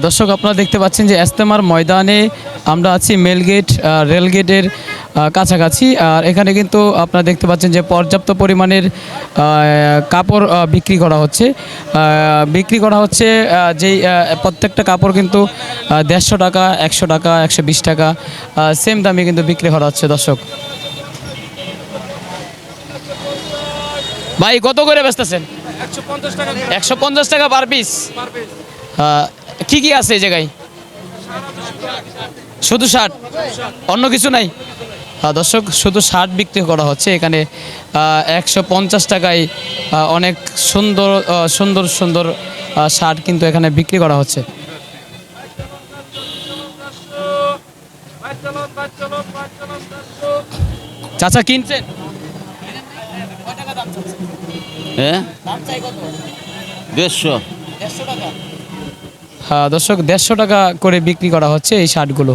দর্শক আপনারা দেখতে পাচ্ছেন যে ইজতেমার ময়দানে আমরা আছি মেলগেট রেলগেটের কাছাকাছি। আর এখানে কিন্তু আপনারা দেখতে পাচ্ছেন যে পর্যাপ্ত পরিমাণের কাপড় বিক্রি করা হচ্ছে যেই প্রত্যেকটা কাপড় কিন্তু 150 টাকা, 100 টাকা, 120 টাকা সেম দামে কিন্তু বিক্রি করা হচ্ছে। দর্শক ভাই কত করে বেচতেছেন? 150 টাকা পার পিস। কি কি আছে এই জায়গায়? শুধু শার্ট, অন্য কিছু নাই? দর্শক শুধু শার্ট বিক্রি করা হচ্ছে এখানে 150 টাকায়। অনেক সুন্দর সুন্দর সুন্দর শার্ট কিন্তু এখানে বিক্রি করা হচ্ছে। চাচা কিনছেন? হ্যাঁ, দাম চাই কত? 150। 150 টাকা। দর্শক 150 টাকা করে বিক্রি করা হচ্ছে এই শার্টগুলো।